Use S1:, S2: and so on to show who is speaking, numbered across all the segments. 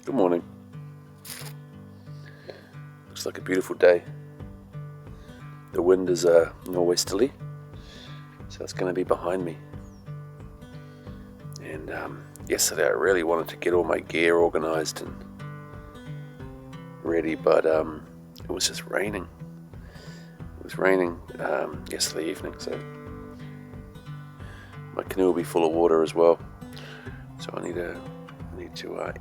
S1: Good morning. Looks like a beautiful day. The wind is norwesterly, so it's going to be behind me. And yesterday I really wanted to get all my gear organized and ready, but it was just raining. It was raining yesterday evening, so my canoe will be full of water as well. So I need to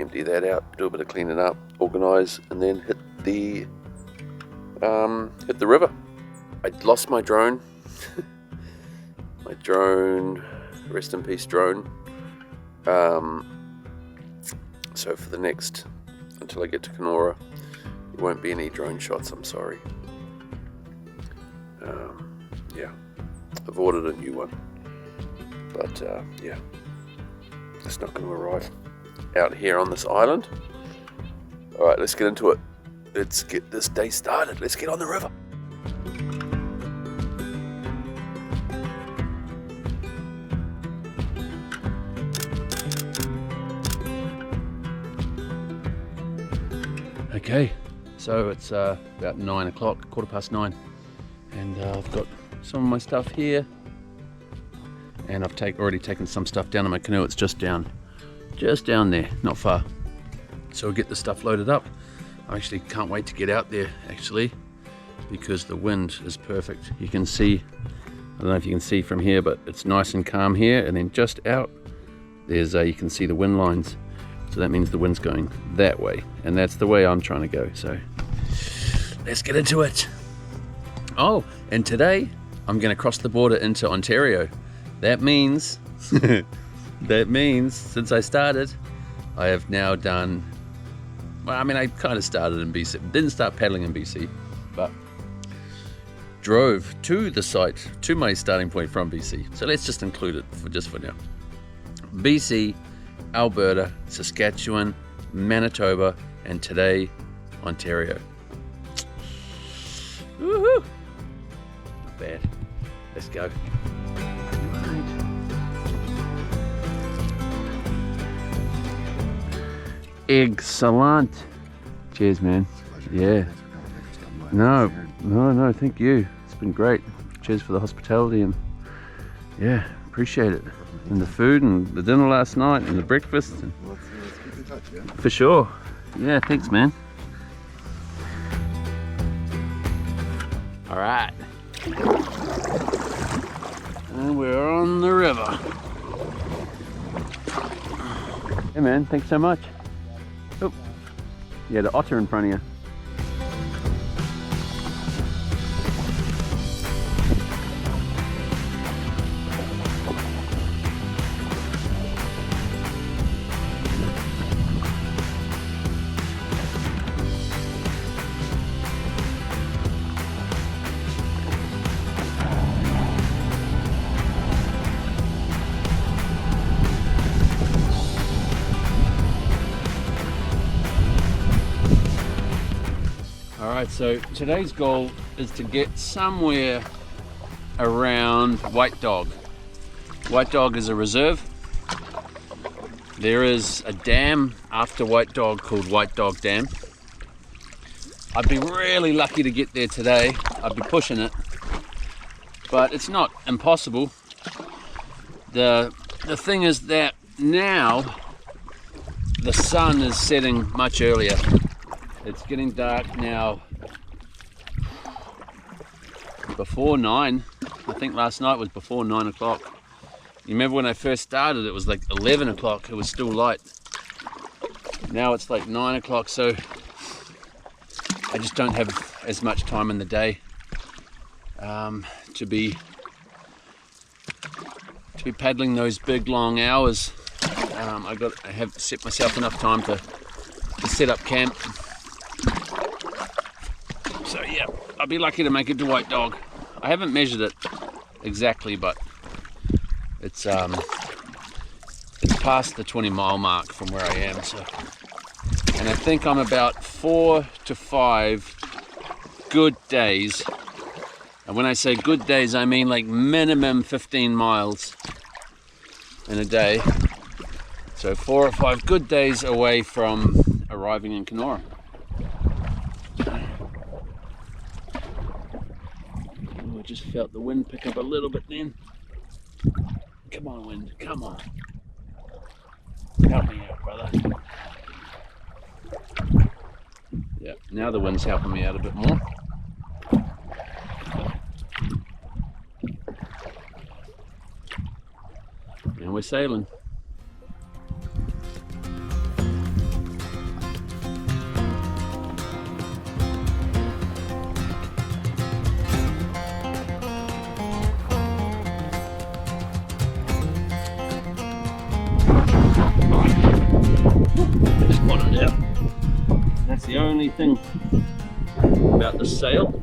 S1: empty that out, do a bit of cleaning up, organize, and then hit the river. I lost my drone. My drone, rest in peace drone. So for the next, until I get to Kenora, there won't be any drone shots, I'm sorry. Yeah, I've ordered a new one, but yeah, it's not going to arrive out here on this island. All right, let's get into it. Let's get this day started. Let's get on the river. Okay, so it's about 9 o'clock, 9:15, and I've got some of my stuff here, and I've already taken some stuff down in my canoe. It's just down there, not far. So we'll get the stuff loaded up. I actually can't wait to get out there, actually, because the wind is perfect. You can see, I don't know if you can see from here, but it's nice and calm here, and then just out there's you can see the wind lines. So that means the wind's going that way, and that's the way I'm trying to go. So let's get into it. Oh, and today I'm going to cross the border into Ontario. That means since I started, I have now done, well, I mean, I kind of started in BC, didn't start paddling in BC, but drove to the site, to my starting point from BC. So let's just include it for now. BC, Alberta, Saskatchewan, Manitoba, and today, Ontario. Woohoo! Not bad. Let's go. Excellent. Cheers, man. Yeah. No, thank you. It's been great. Cheers for the hospitality, and yeah, appreciate it. And the food and the dinner last night and the breakfast. And
S2: let's keep in touch, yeah?
S1: For sure. Yeah, thanks, man. All right. And we're on the river. Hey, man, thanks so much. Oh, yeah, the otter in front of you. Alright, so today's goal is to get somewhere around White Dog. White Dog is a reserve. There is a dam after White Dog called White Dog Dam. I'd be really lucky to get there today. I'd be pushing it, but it's not impossible. The thing is that now the sun is setting much earlier. It's getting dark now before 9. I think last night was before 9 o'clock. You remember when I first started, it was like 11 o'clock. It was still light. Now it's like 9 o'clock, so I just don't have as much time in the day to be paddling those big long hours. I have set myself enough time to set up camp. So yeah, I'll be lucky to make it to White Dog. I haven't measured it exactly, but it's past the 20-mile mark from where I am. So, and I think I'm about 4 to 5 good days. And when I say good days, I mean like minimum 15 miles in a day. So 4 or 5 good days away from arriving in Kenora. Oh, I just felt the wind pick up a little bit then. Come on, wind, come on. Help me out, brother. Yeah, now the wind's helping me out a bit more. And we're sailing. Just bottomed out. That's the only thing about the sail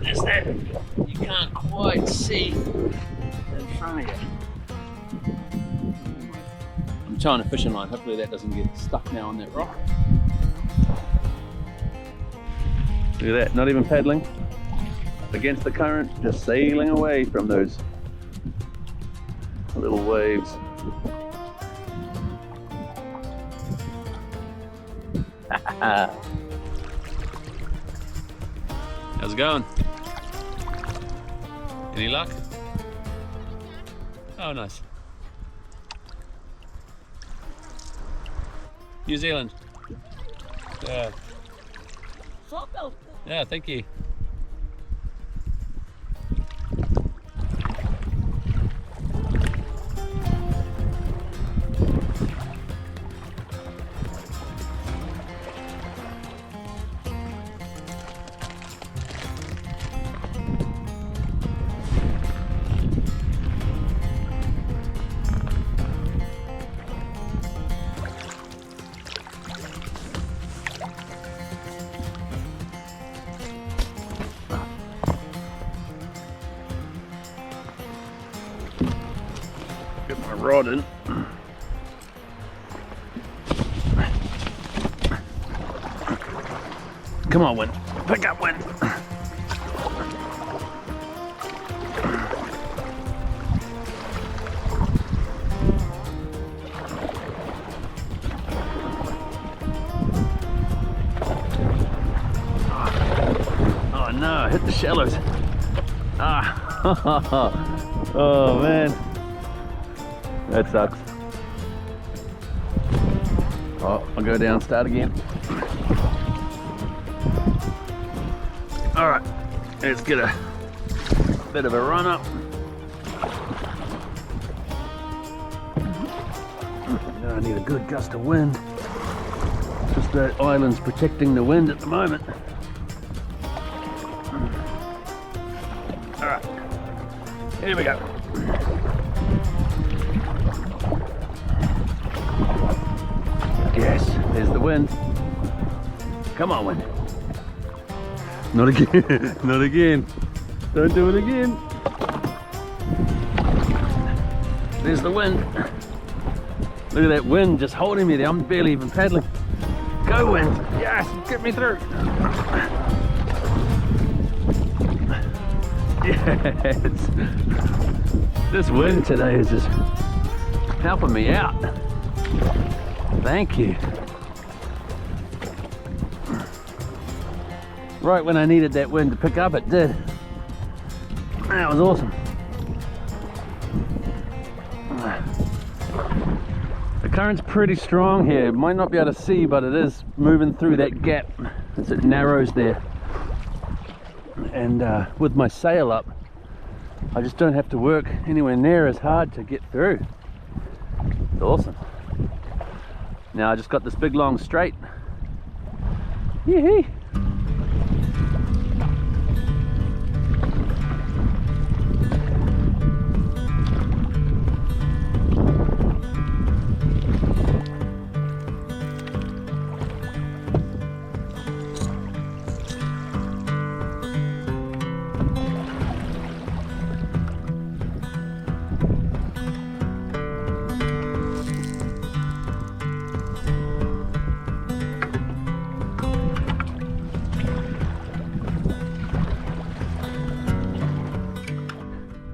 S1: is that you can't quite see in front of you. I'm tying a fishing line, hopefully that doesn't get stuck now on that rock. Look at that, not even paddling. Against the current, just sailing away from those little waves. How's it going? Any luck? Oh, nice. New Zealand. Yeah. Yeah, thank you. Get my rod in. Come on, wind. Pick up, wind. Oh no, I hit the shallows. Ah. Oh man. That sucks. Oh, I'll go down, start again. All right, let's get a bit of a run up. I need a good gust of wind. Just the island's protecting the wind at the moment. All right, here we go. Yes, there's the wind. Come on, wind. Not again, not again. Don't do it again. There's the wind. Look at that wind just holding me there. I'm barely even paddling. Go, wind. Yes, get me through. Yes. This wind today is just helping me out. Thank you. Right when I needed that wind to pick up, it did. That was awesome. The current's pretty strong here. Might not be able to see, but it is moving through that gap as it narrows there. And with my sail up, I just don't have to work anywhere near as hard to get through. It's awesome. Now I just got this big long straight. Yee-hee.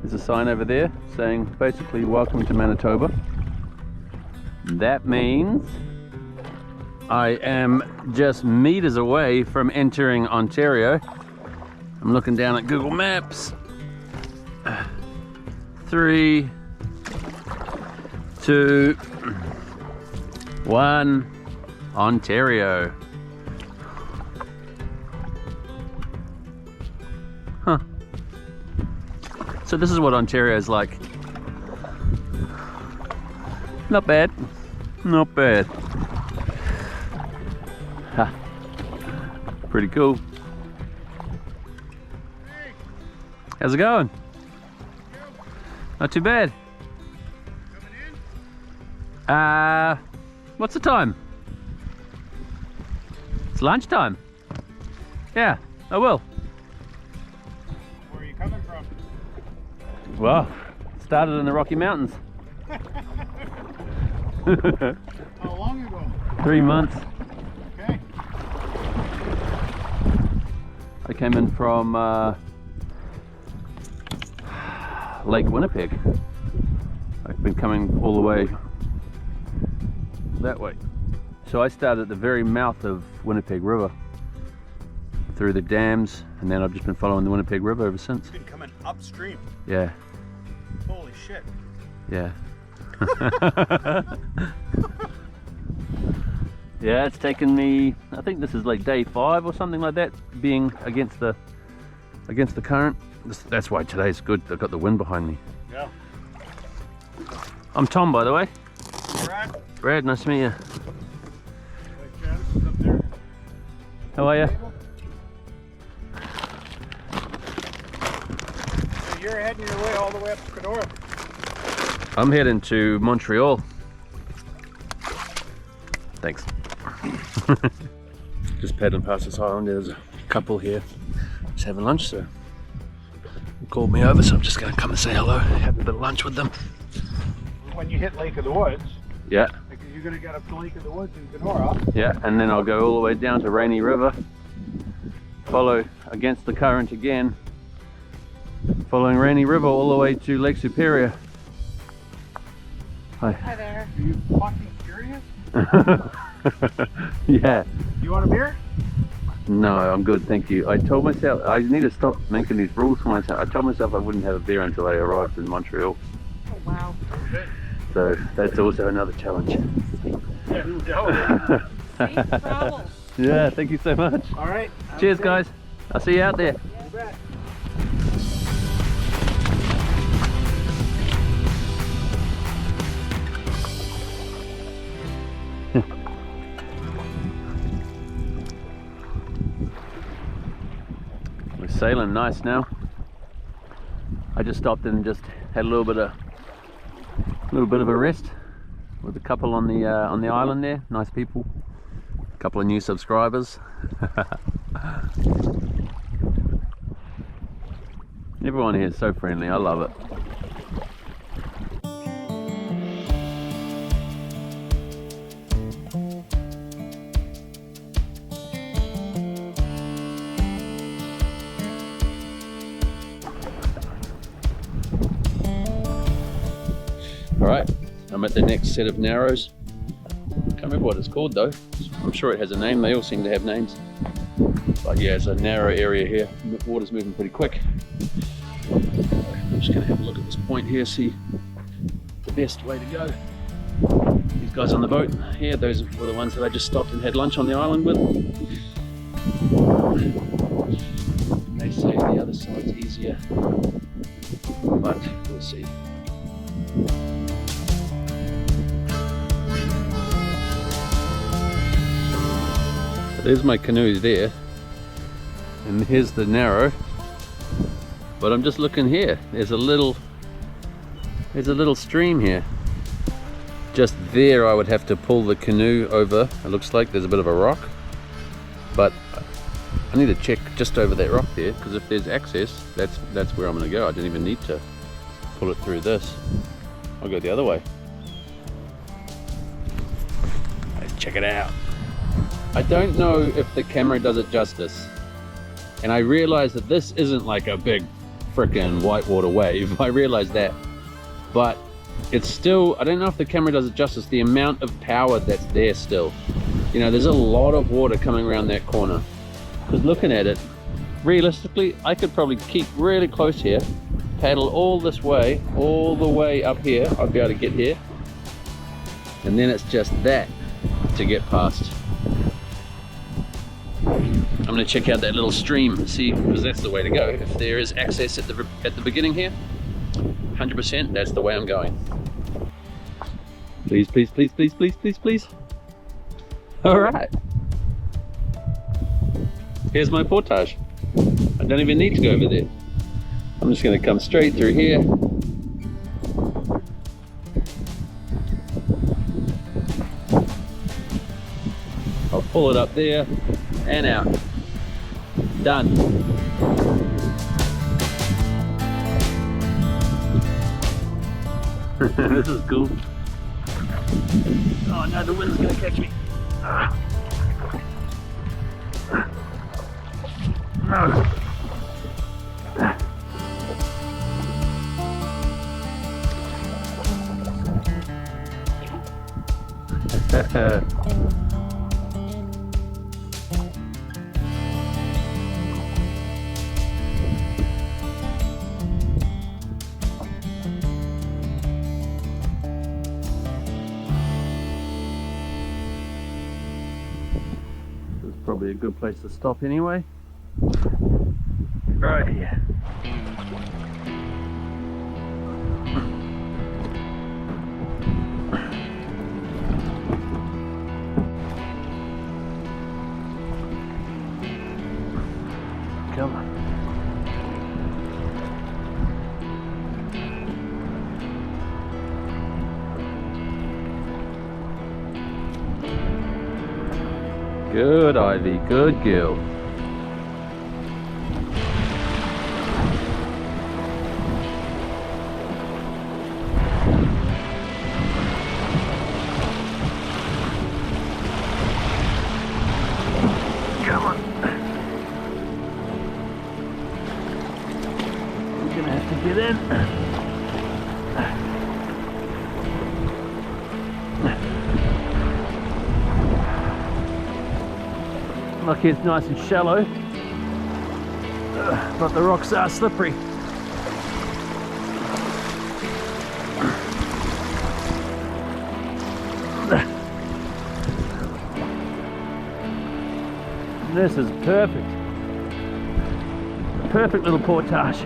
S1: There's a sign over there saying basically welcome to Manitoba. That means I am just meters away from entering Ontario. I'm looking down at Google Maps. 3, 2, 1, Ontario. Huh. So this is what Ontario is like. Not bad. Not bad. Ha. Pretty cool. How's it going? Not too bad. What's the time? It's lunchtime. Yeah, I will.
S2: Where are you coming from?
S1: Well, started in the Rocky Mountains.
S2: How long ago?
S1: 3 months.
S2: Okay.
S1: I came in from Lake Winnipeg. I've been coming all the way that way. So I started at the very mouth of Winnipeg River, through the dams, and then I've just been following the Winnipeg River ever since.
S2: You've been coming upstream.
S1: Yeah.
S2: Holy shit.
S1: Yeah. Yeah, it's taken me, I think this is like day 5 or something like that, being against the current. That's why today's good. I've got the wind behind me.
S2: Yeah.
S1: I'm Tom, by the way.
S2: Brad.
S1: Brad, nice to meet you.
S2: Like Travis is up there.
S1: How are you?
S2: So you're heading your way all the way up to canoe.
S1: I'm heading to Montreal. Thanks. Just paddling past this island. There's a couple here just having lunch, so they called me over, so I'm just going to come and say hello, have a bit of lunch with them.
S2: When you hit Lake of the Woods,
S1: Yeah,
S2: because you're going to get up to Lake of the Woods in Kenora.
S1: yeah, and then I'll go all the way down to Rainy River, follow against the current again, following Rainy River all the way to Lake Superior. Hi.
S3: Hi there.
S2: Are you fucking serious?
S1: Yeah.
S2: You want a beer?
S1: No, I'm good, thank you. I told myself I need to stop making these rules for myself. I told myself I wouldn't have a beer until I arrived in Montreal.
S3: Oh, wow.
S2: Okay.
S1: So that's also another challenge.
S2: Yeah, no doubt.
S3: Safe travels.
S1: Yeah, thank you so much.
S2: All right.
S1: Cheers, guys. I'll see you out there.
S2: You bet.
S1: We're sailing nice now. I just stopped and just had a little bit of a rest with a couple on the island there. Nice people. A couple of new subscribers. Everyone here is so friendly. I love it. Alright, I'm at the next set of narrows. Can't remember what it's called though. I'm sure it has a name, they all seem to have names. But yeah, it's a narrow area here. The water's moving pretty quick. I'm just going to have a look at this point here, see the best way to go. These guys on the boat here, those were the ones that I just stopped and had lunch on the island with. They say the other side's easier, but we'll see. There's my canoe there, and here's the narrow, but I'm just looking here. There's a little stream here. Just there I would have to pull the canoe over. It looks like there's a bit of a rock, but I need to check just over that rock there, because if there's access, that's where I'm going to go. I don't even need to pull it through this. I'll go the other way. Let's check it out. I don't know if the camera does it justice, and I realize that this isn't like a big frickin' whitewater wave. I realize that, but it's still, I don't know if the camera does it justice, the amount of power that's there still. You know, there's a lot of water coming around that corner. Because looking at it, realistically, I could probably keep really close here, paddle all this way, all the way up here. I'd be able to get here. And then it's just that to get past. I'm gonna check out that little stream, see, because that's the way to go. If there is access at the beginning here, 100%, that's the way I'm going. Please, please, please, please, please, please, please. All right. Here's my portage. I don't even need to go over there. I'm just gonna come straight through here. I'll pull it up there and out. Done. This is cool. Oh no, the wind's gonna catch me. No. Probably a good place to stop anyway. Right here. Come on. Good, Ivy, good girl. Come on. We're gonna have to get in. Lucky it's nice and shallow, but the rocks are slippery. This is perfect. Perfect little portage.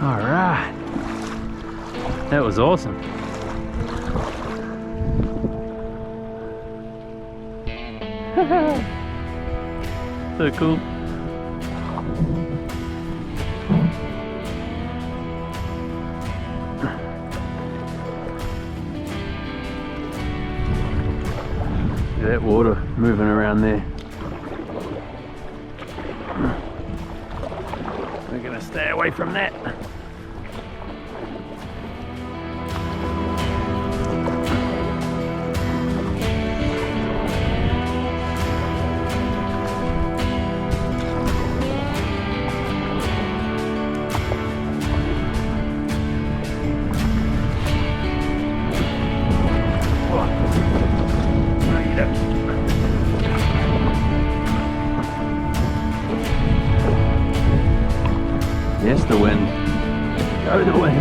S1: All right. That was awesome. So cool. That water moving around there. We're gonna stay away from that. Yes, the wind. Go the wind.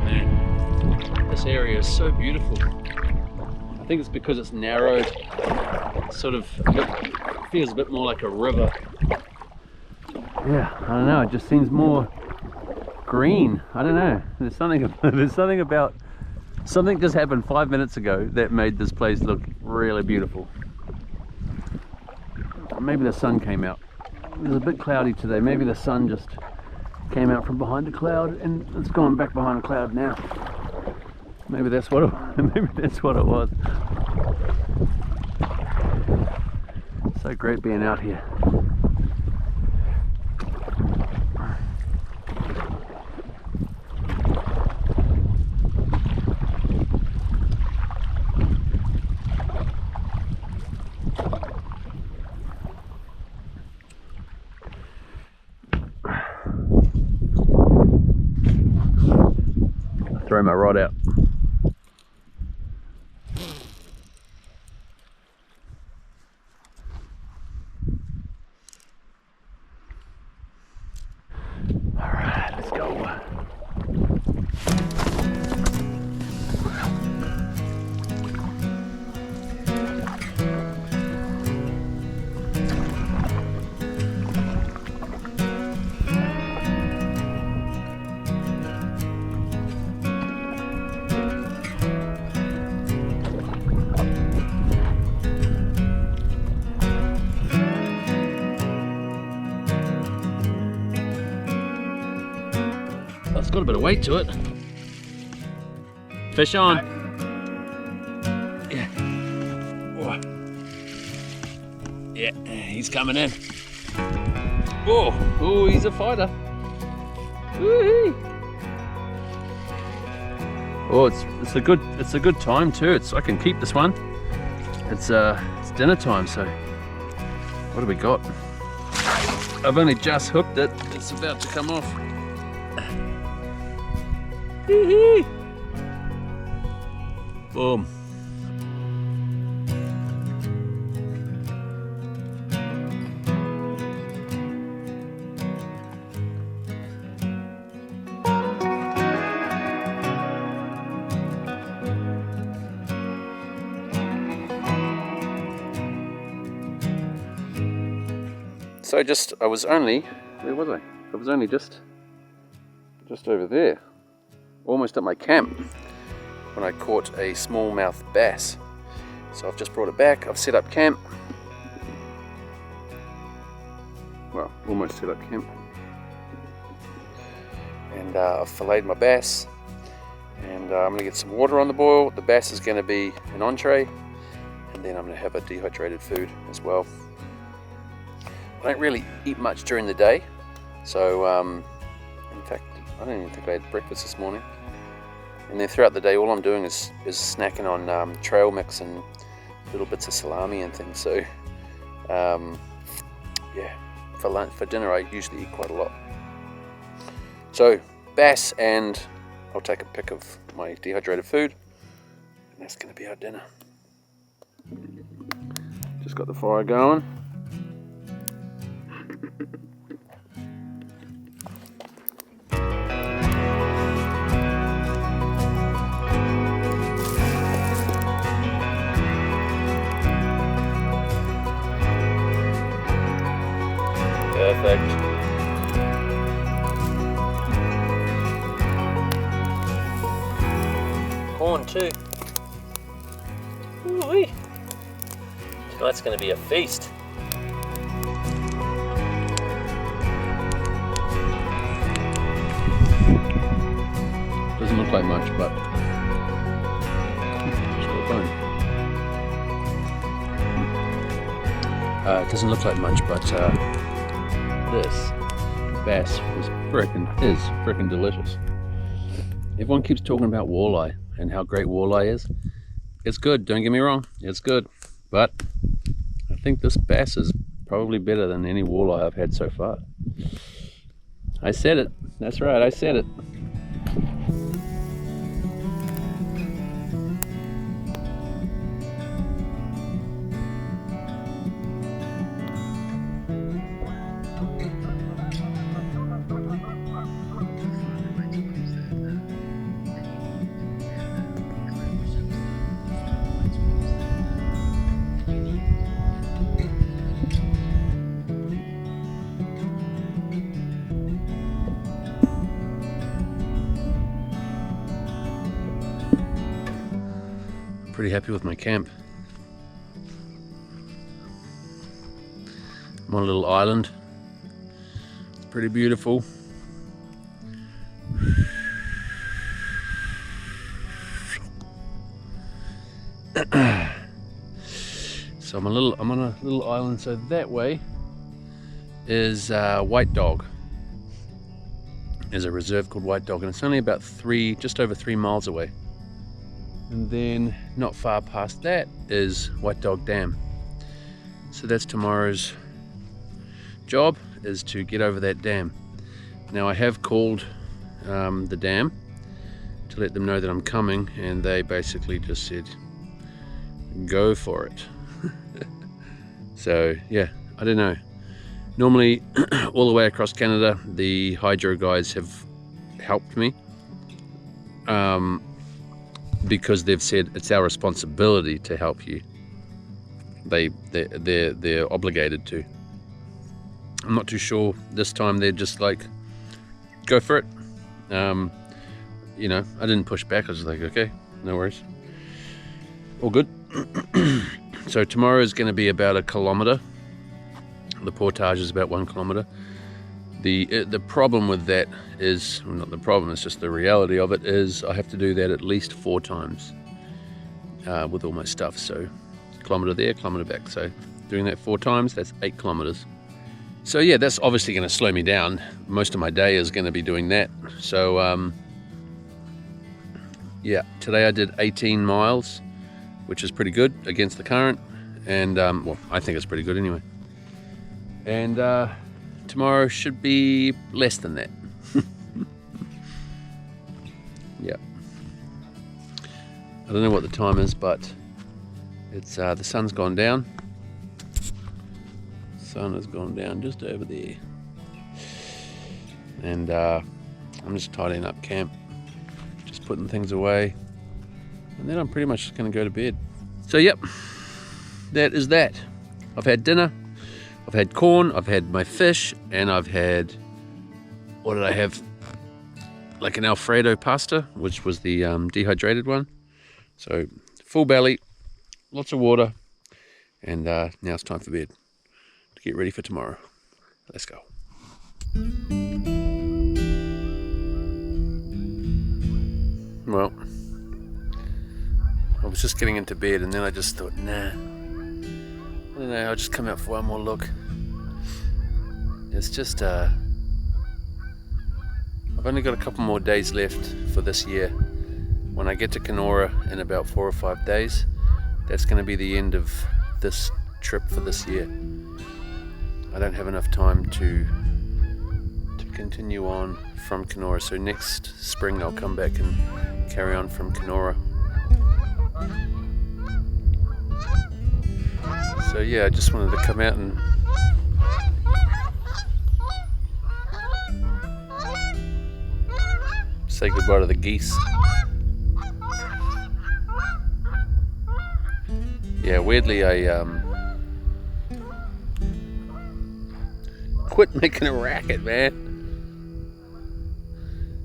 S1: Man, this area is so beautiful. I think it's because it's narrowed. It's sort of feels a bit more like a river. Yeah, I don't know. It just seems more green. I don't know. There's something about. Something just happened 5 minutes ago that made this place look really beautiful. Maybe the sun came out. It was a bit cloudy today. Maybe the sun just came out from behind a cloud and it's gone back behind a cloud now. Maybe that's what it was. So great being out here. throw my rod out. Alright, let's go. It's got a bit of weight to it. Fish on. Yeah. Oh. Yeah, he's coming in. Oh, he's a fighter. Woo-hoo. Oh, it's a good time too. I can keep this one. It's dinner time, so what do we got? I've only just hooked it. It's about to come off. Boom. So I was only, where was I? I was only just over there, almost at my camp, when I caught a smallmouth bass. So I've just brought it back, I've set up camp. Well, almost set up camp. And I've filleted my bass, and I'm gonna get some water on the boil. The bass is gonna be an entree, and then I'm gonna have a dehydrated food as well. I don't really eat much during the day, so in fact I don't even think I had breakfast this morning. And then throughout the day all I'm doing is snacking on trail mix and little bits of salami and things. So yeah, for dinner I usually eat quite a lot. So bass, and I'll take a pic of my dehydrated food, and that's going to be our dinner. Just got the fire going. Perfect. Corn too. Ooh-wee. Tonight's going to be a feast. Doesn't look like much, but still fun. It doesn't look like much, but this bass is frickin' delicious. Everyone keeps talking about walleye and how great walleye is. It's good, don't get me wrong, it's good. But I think this bass is probably better than any walleye I've had so far. I said it, that's right, I said it. Pretty happy with my camp. I'm on a little island. It's pretty beautiful. So I'm on a little island. So that way is White Dog. There's a reserve called White Dog, and it's only about just over 3 miles away. And then not far past that is White Dog Dam. So that's tomorrow's job, is to get over that dam. Now I have called the dam to to let them know that I'm coming, and they basically just said, go for it. So yeah, I don't know. Normally, all the way across Canada, the hydro guys have helped me because they've said it's our responsibility to help you. They're obligated to. I'm not too sure this time. They're just like, go for it. You know, I didn't push back. I was just like, okay, no worries, all good. So tomorrow is going to be about 1 kilometer. The portage is about 1 kilometer. The problem with that is, well, not the problem, it's just the reality of it, is I have to do that at least 4 times with all my stuff. So kilometer there, kilometer back. So doing that 4 times, that's 8 kilometers. So yeah, that's obviously going to slow me down. Most of my day is going to be doing that. So yeah, today I did 18 miles, which is pretty good against the current. And well, I think it's pretty good anyway. And tomorrow should be less than that. Yeah. I don't know what the time is, but it's the sun's gone down. Sun has gone down just over there. And I'm just tidying up camp, just putting things away. And then I'm pretty much just going to go to bed. So yep, that is that. I've had dinner. I've had corn, I've had my fish, and I've had, what did I have? Like an Alfredo pasta, which was the dehydrated one. So full belly, lots of water, and now it's time for bed to get ready for tomorrow. Let's go. Well, I was just getting into bed, and then I just thought, nah, I don't know, I'll just come out for one more look. It's just, I've only got a couple more days left for this year. When I get to Kenora in about 4 or 5 days, that's going to be the end of this trip for this year. I don't have enough time to continue on from Kenora, so next spring I'll come back and carry on from Kenora. So yeah, I just wanted to come out and say goodbye to the geese. Yeah, weirdly I quit making a racket, man.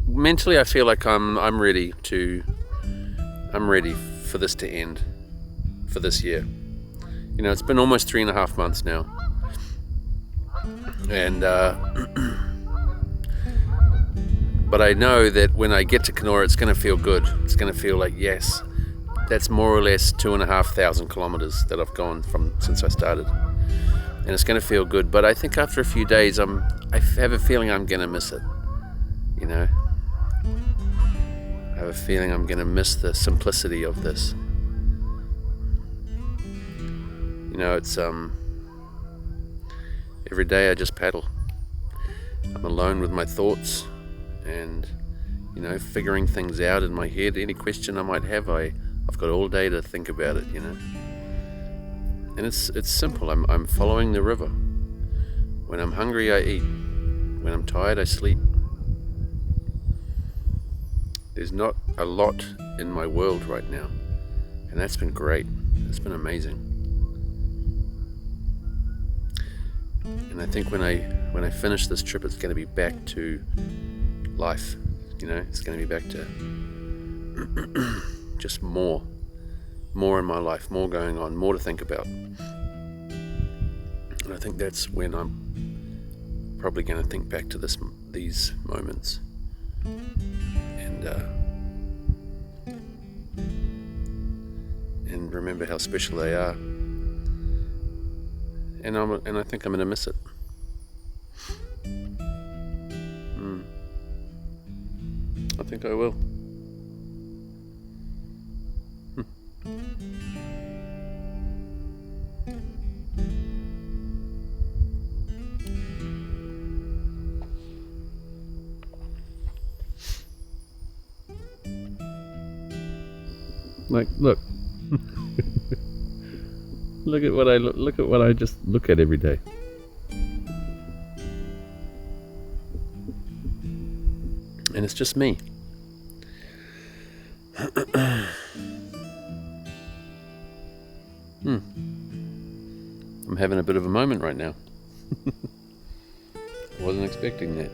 S1: Mentally I feel like I'm ready for this to end, for this year. You know, it's been almost 3.5 months now, and but I know that when I get to Kenora, it's going to feel good. It's going to feel like, yes, that's more or less 2,500 kilometers that I've gone from since I started, and it's going to feel good. But I think after a few days, I have a feeling I'm going to miss it. You know, I have a feeling I'm going to miss the simplicity of this. You know, it's every day I just paddle. I'm alone with my thoughts, and you know, figuring things out in my head. Any question I might have, I've got all day to think about it. You know, and it's simple. I'm following the river. When I'm hungry, I eat. When I'm tired, I sleep. There's not a lot in my world right now, and that's been great. It's been amazing. And I think when I finish this trip, it's going to be back to life. You know, it's going to be back to just more in my life, more going on, more to think about. And I think that's when I'm probably going to think back to these moments, and remember how special they are. And I think I'm going to miss it. I think I will. Like, look. Look at what I just look at every day. And it's just me. I'm having a bit of a moment right now. I wasn't expecting that.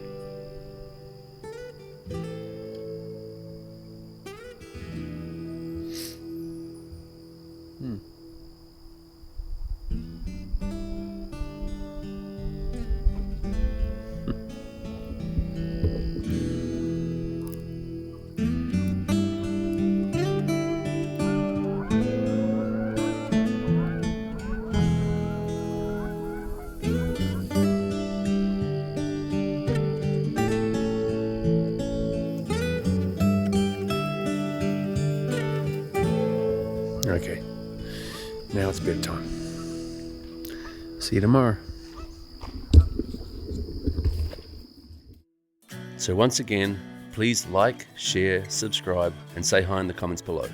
S1: Okay, now it's bedtime. See you tomorrow. So once again, please like, share, subscribe, and say hi in the comments below.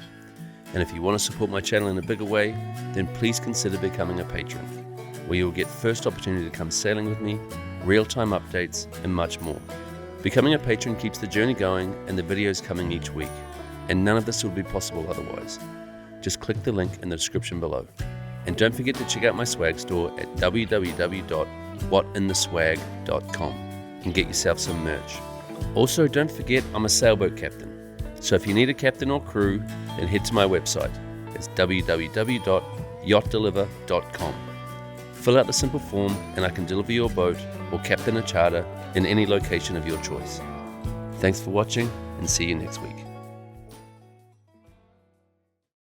S1: And if you want to support my channel in a bigger way, then please consider becoming a patron, where you'll get first opportunity to come sailing with me, real-time updates, and much more. Becoming a patron keeps the journey going and the videos coming each week, and none of this would be possible otherwise. Just click the link in the description below. And don't forget to check out my swag store at www.whatintheswag.com and get yourself some merch. Also, don't forget I'm a sailboat captain, so if you need a captain or crew, then head to my website. It's www.yachtdeliver.com. Fill out the simple form and I can deliver your boat or captain a charter in any location of your choice. Thanks for watching and see you next week.